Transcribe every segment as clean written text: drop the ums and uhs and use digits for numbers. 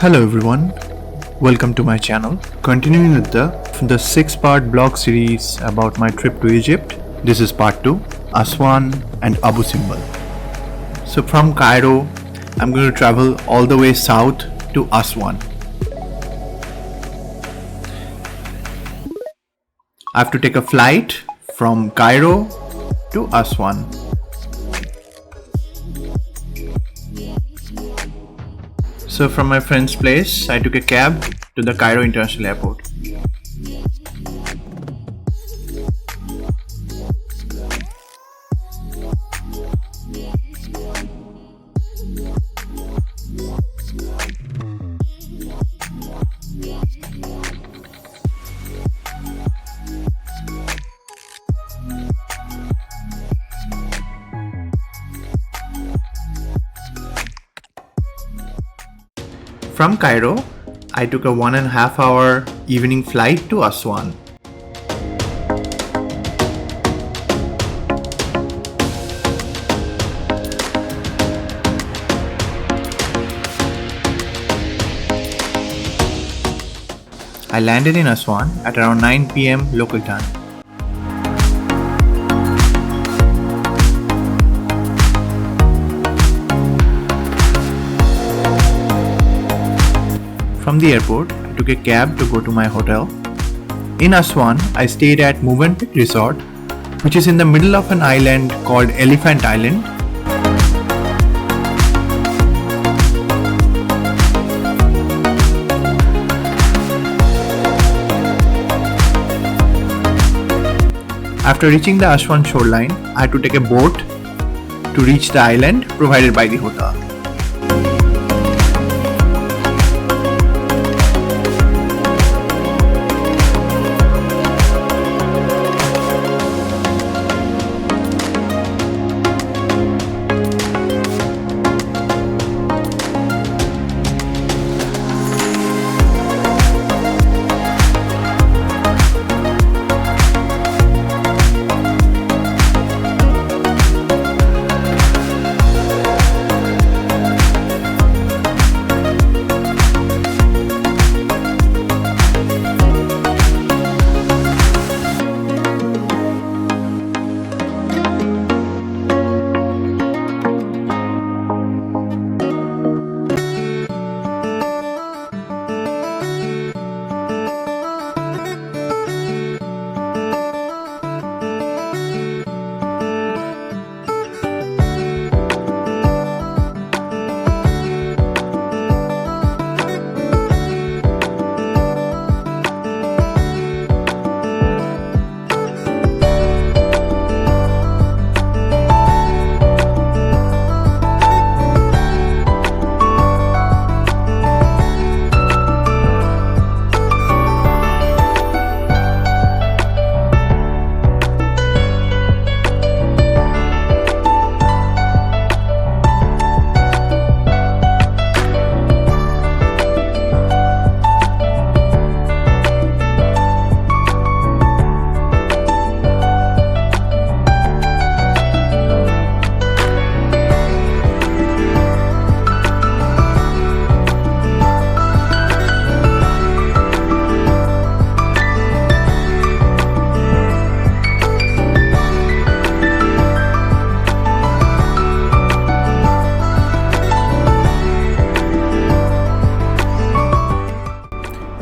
Hello everyone, welcome to my channel. Continuing with the 6-part blog series about my trip to Egypt. This is part 2, Aswan and Abu Simbel. So from Cairo, I'm going to travel all the way south to Aswan. I have to take a flight from Cairo to Aswan. So from my friend's place, I took a cab to the Cairo International Airport. From Cairo, I took a 1.5 hour evening flight to Aswan. I landed in Aswan at around 9 p.m. local time. From the airport, I took a cab to go to my hotel. In Aswan, I stayed at Movenpick resort, which is in the middle of an island called Elephant Island. After reaching the Aswan shoreline, I had to take a boat to reach the island provided by the hotel.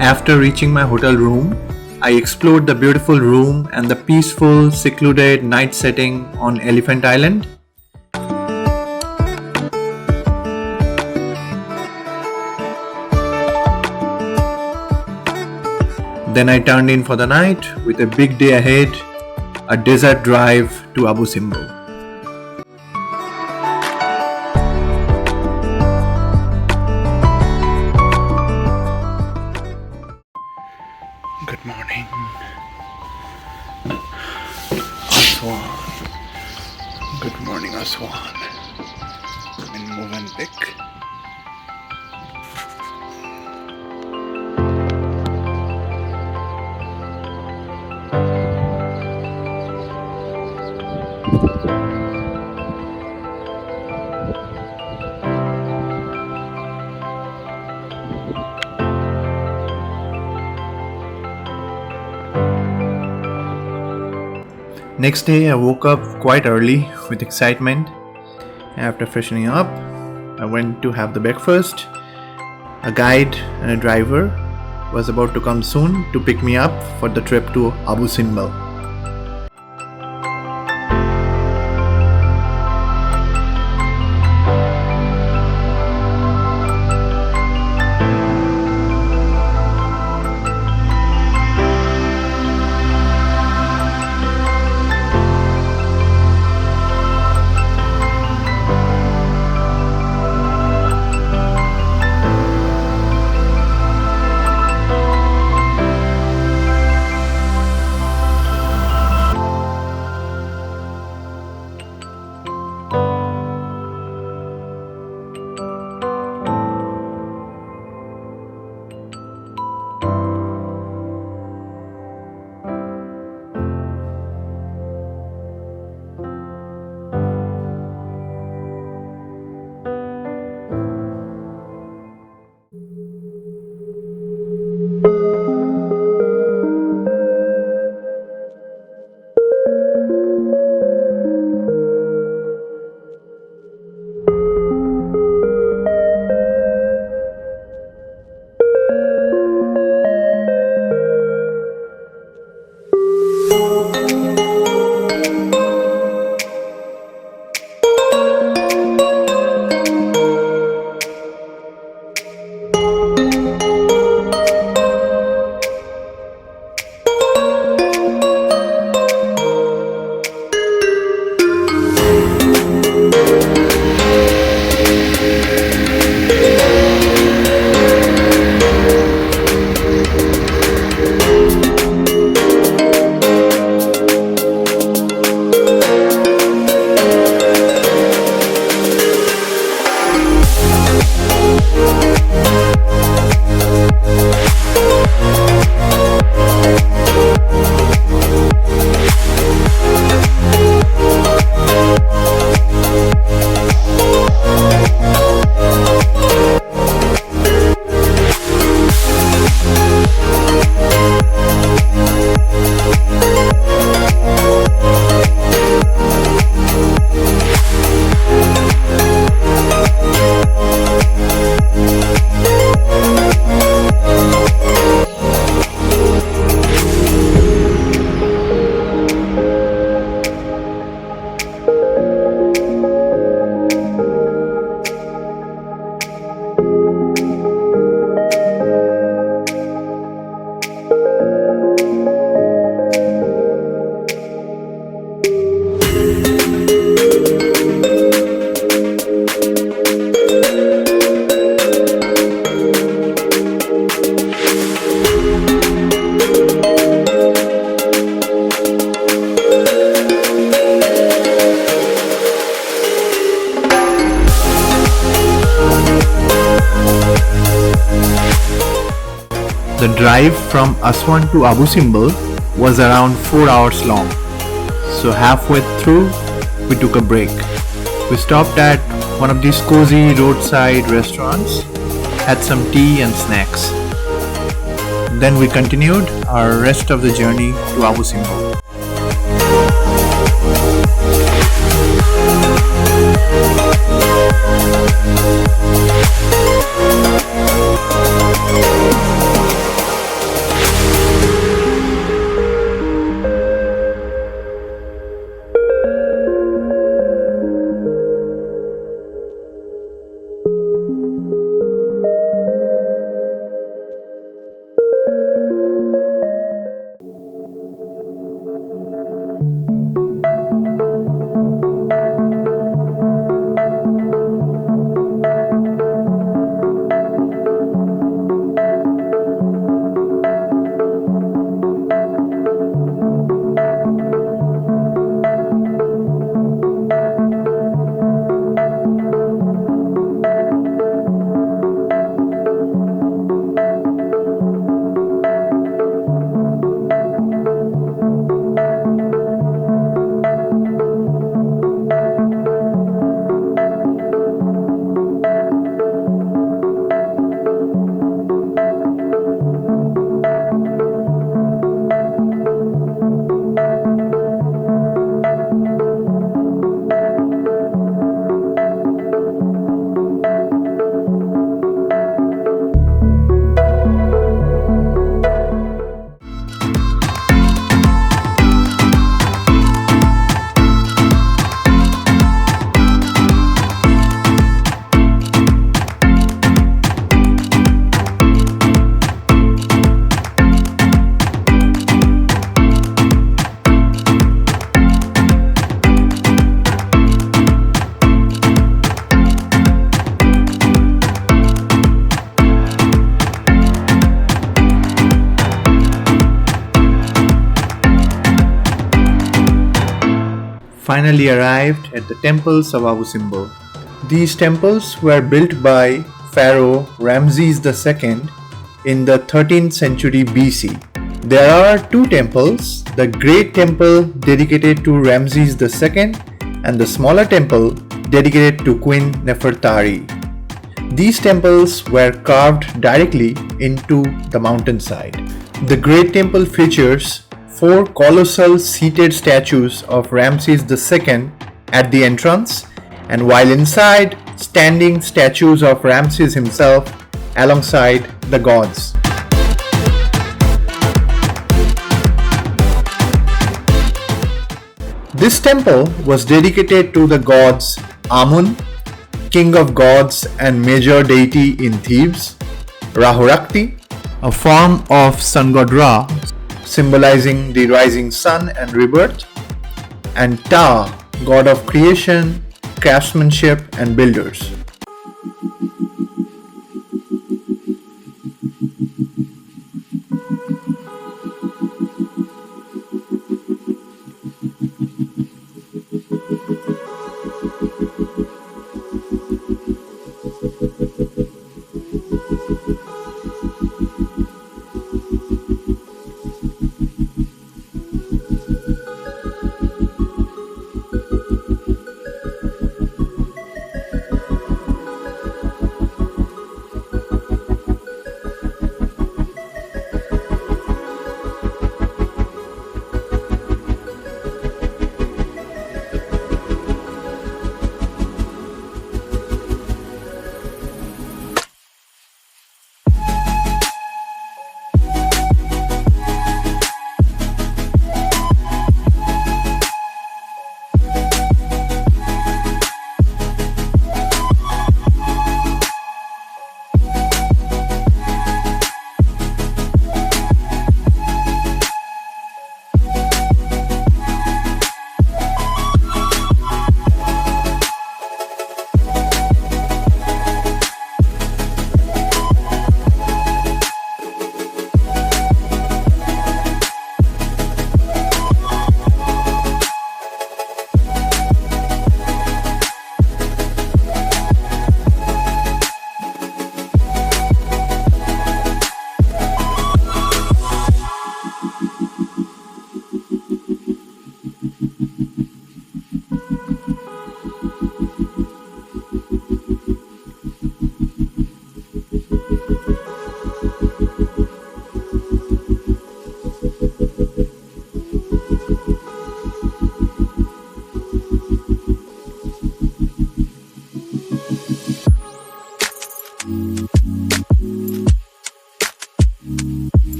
After reaching my hotel room, I explored the beautiful room and the peaceful, secluded night setting on Elephant Island. Then I turned in for the night with a big day ahead, a desert drive to Abu Simbel. Good morning, Aswan. Good morning, Aswan. I'm in Movenpick. Next day, I woke up quite early with excitement. After freshening up, I went to have the breakfast. A guide and a driver was about to come soon to pick me up for the trip to Abu Simbel. The drive from Aswan to Abu Simbel was around 4 hours long, so halfway through we took a break. We stopped at one of these cozy roadside restaurants, had some tea and snacks. Then we continued our rest of the journey to Abu Simbel. finally arrived at the temples of Abu Simbel. These temples were built by Pharaoh Ramses II in the 13th century BC. There are two temples, the Great Temple dedicated to Ramses II and the smaller temple dedicated to Queen Nefertari. These temples were carved directly into the mountainside. The Great Temple features four colossal seated statues of Ramses II at the entrance, and while inside, standing statues of Ramses himself alongside the gods. This temple was dedicated to the gods Amun, king of gods and major deity in Thebes, Rahurakti, a form of sun god Ra, symbolizing the rising sun and rebirth, and Ta, god of creation, craftsmanship and builders.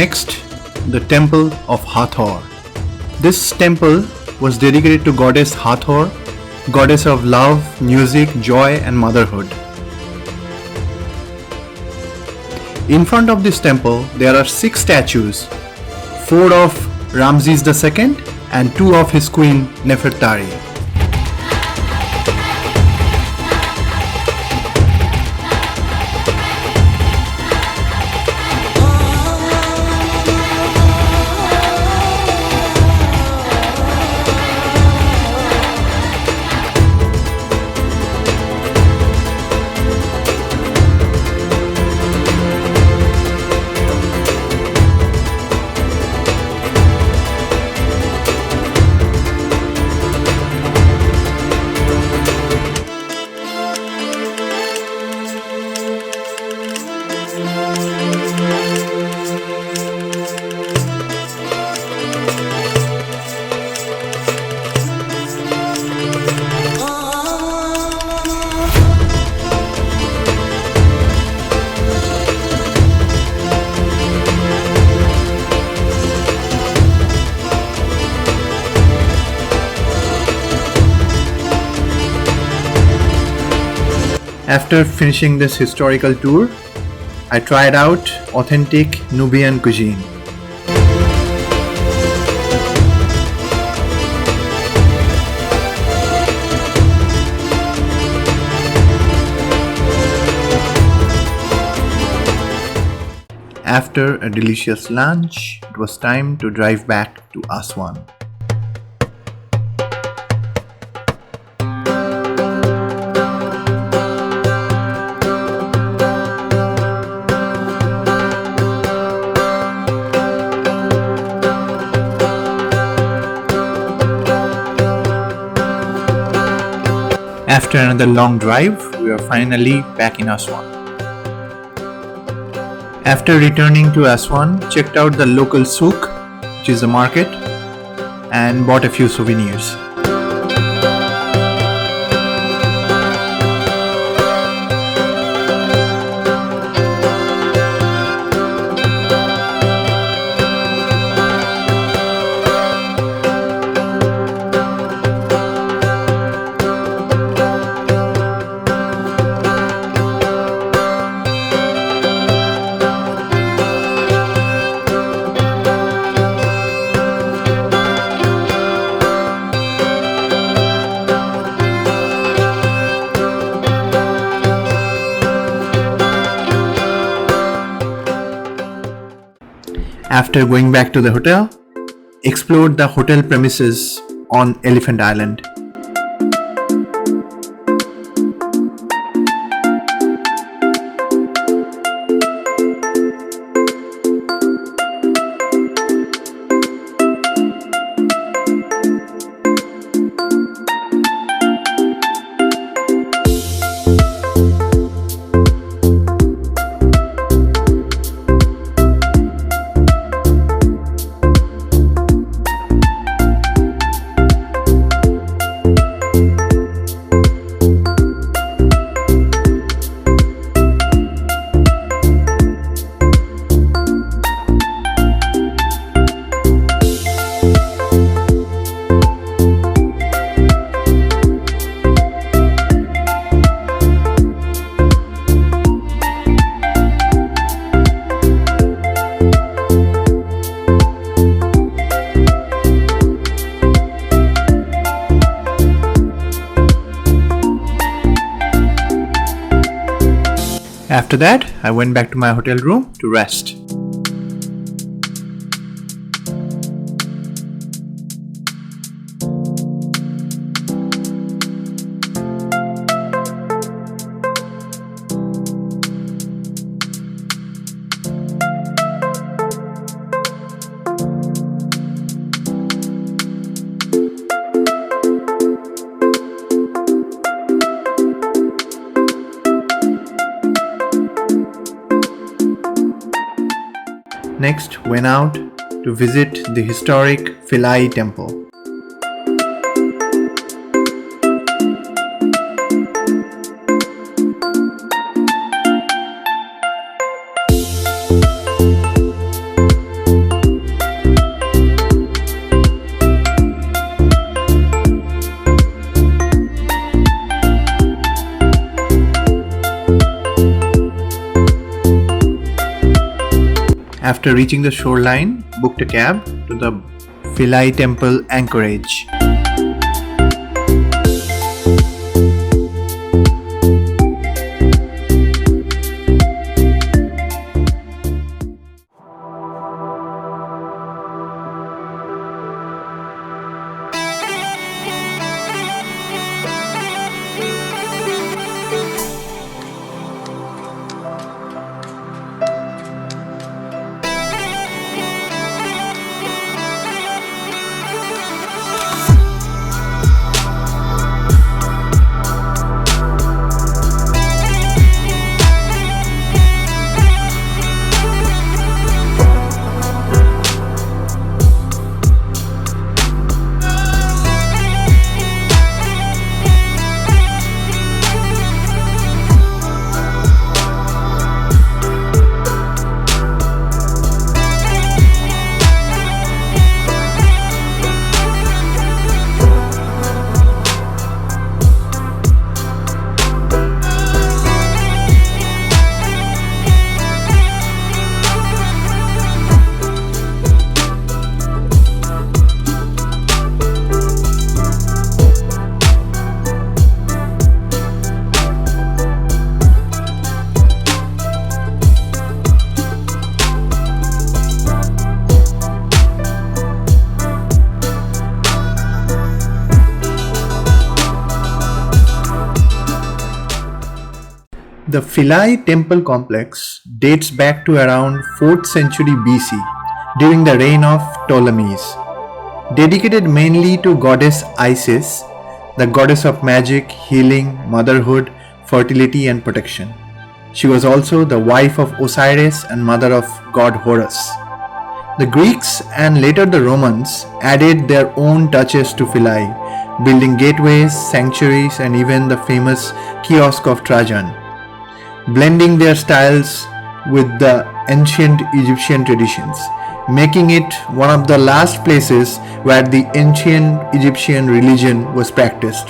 Next, the Temple of Hathor. This temple was dedicated to goddess Hathor, goddess of love, music, joy and motherhood. In front of this temple, there are 6 statues, 4 of Ramses II and 2 of his queen Nefertari. After finishing this historical tour, I tried out authentic Nubian cuisine. After a delicious lunch, it was time to drive back to Aswan. After another long drive, we are finally back in Aswan. After returning to Aswan, checked out the local souk, which is a market, and bought a few souvenirs. After going back to the hotel, explored the hotel premises on Elephant Island. After that, I went back to my hotel room to rest. Next, went out to visit the historic Philae Temple. After reaching the shoreline, booked a cab to the Philae Temple anchorage. The Philae Temple complex dates back to around 4th century BC during the reign of Ptolemies. Dedicated mainly to goddess Isis, the goddess of magic, healing, motherhood, fertility and protection. She was also the wife of Osiris and mother of god Horus. The Greeks and later the Romans added their own touches to Philae, building gateways, sanctuaries and even the famous Kiosk of Trajan, blending their styles with the ancient Egyptian traditions, making it one of the last places where the ancient Egyptian religion was practiced.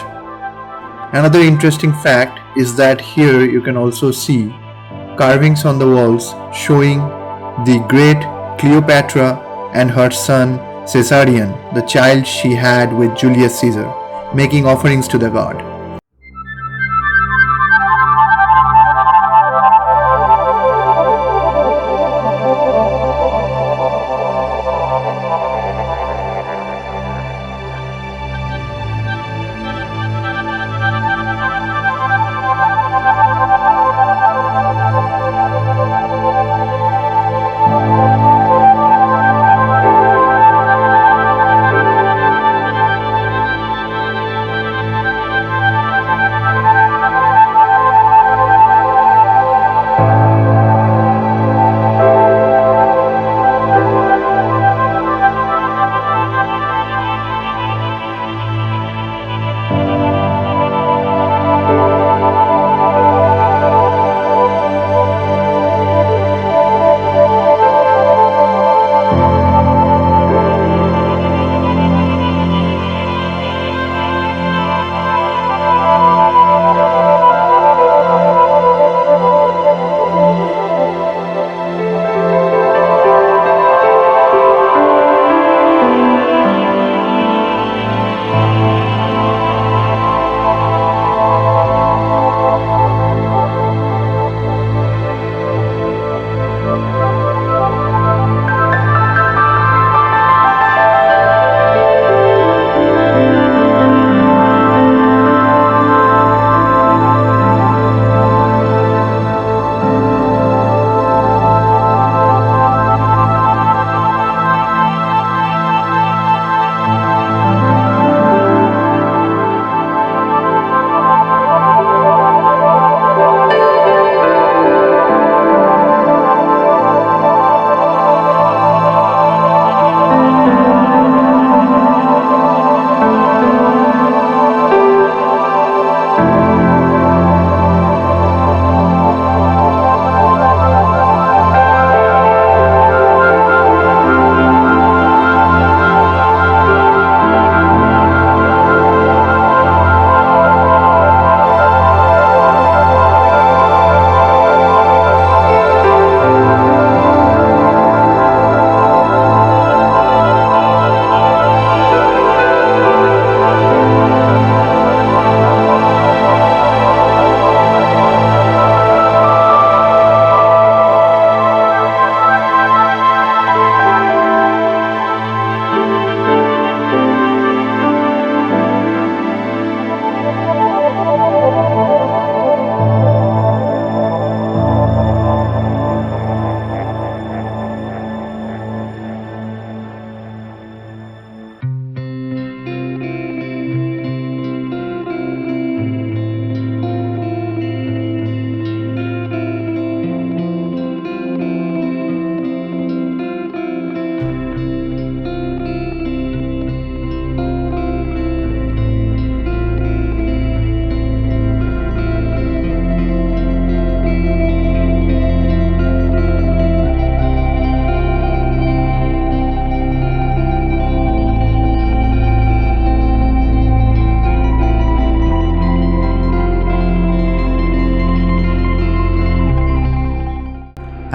Another interesting fact is that here you can also see carvings on the walls showing the great Cleopatra and her son Caesarion, the child she had with Julius Caesar, making offerings to the god.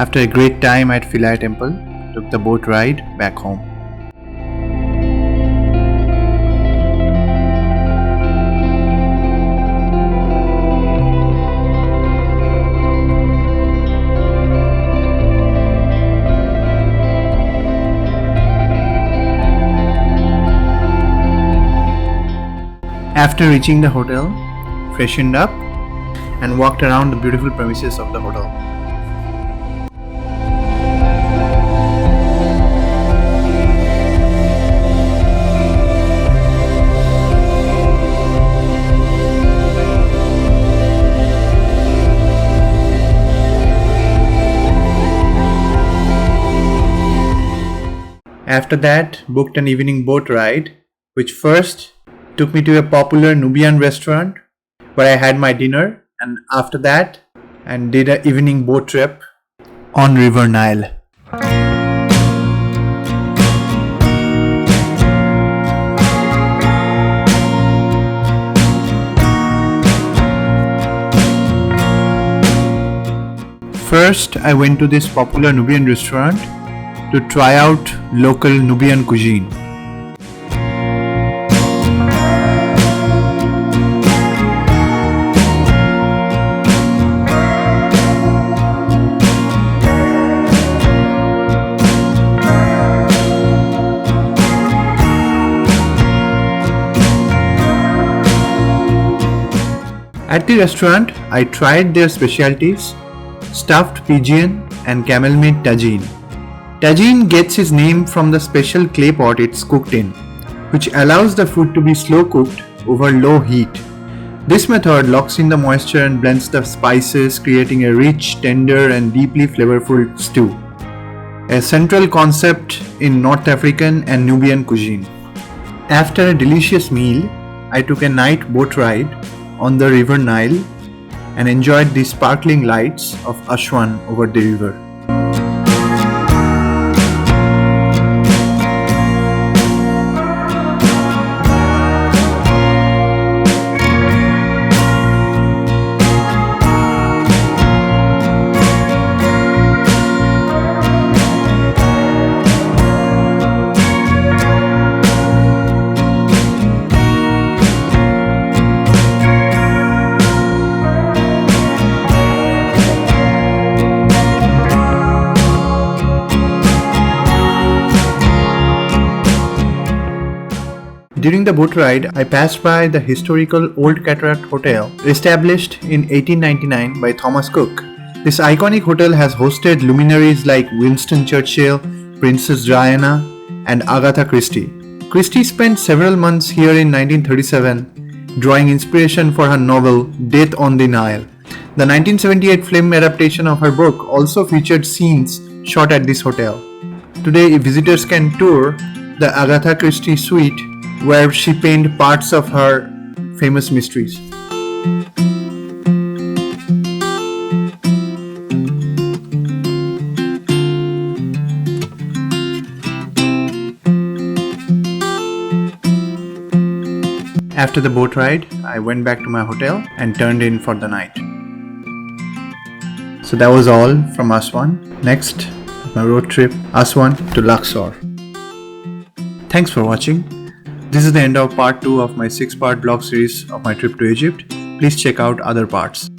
After a great time at Philae Temple, took the boat ride back home. After reaching the hotel, freshened up and walked around the beautiful premises of the hotel. After that, booked an evening boat ride, which first took me to a popular Nubian restaurant where I had my dinner, and after that and did an evening boat trip on River Nile. First, I went to this popular Nubian restaurant to try out local Nubian cuisine. At the restaurant, I tried their specialties, stuffed pigeon and camel-made tagine. Tagine gets its name from the special clay pot it's cooked in, which allows the food to be slow cooked over low heat. This method locks in the moisture and blends the spices, creating a rich, tender and deeply flavorful stew. A central concept in North African and Nubian cuisine. After a delicious meal, I took a night boat ride on the River Nile and enjoyed the sparkling lights of Aswan over the river. During the boat ride, I passed by the historical Old Cataract Hotel, established in 1899 by Thomas Cook. This iconic hotel has hosted luminaries like Winston Churchill, Princess Diana, and Agatha Christie. Christie spent several months here in 1937, drawing inspiration for her novel Death on the Nile. The 1978 film adaptation of her book also featured scenes shot at this hotel. Today, visitors can tour the Agatha Christie suite, where she penned parts of her famous mysteries. After the boat ride, I went back to my hotel and turned in for the night. So that was all from Aswan. Next, my road trip Aswan to Luxor. Thanks for watching. This is the end of part 2 of my 6-part blog series of my trip to Egypt. Please check out other parts.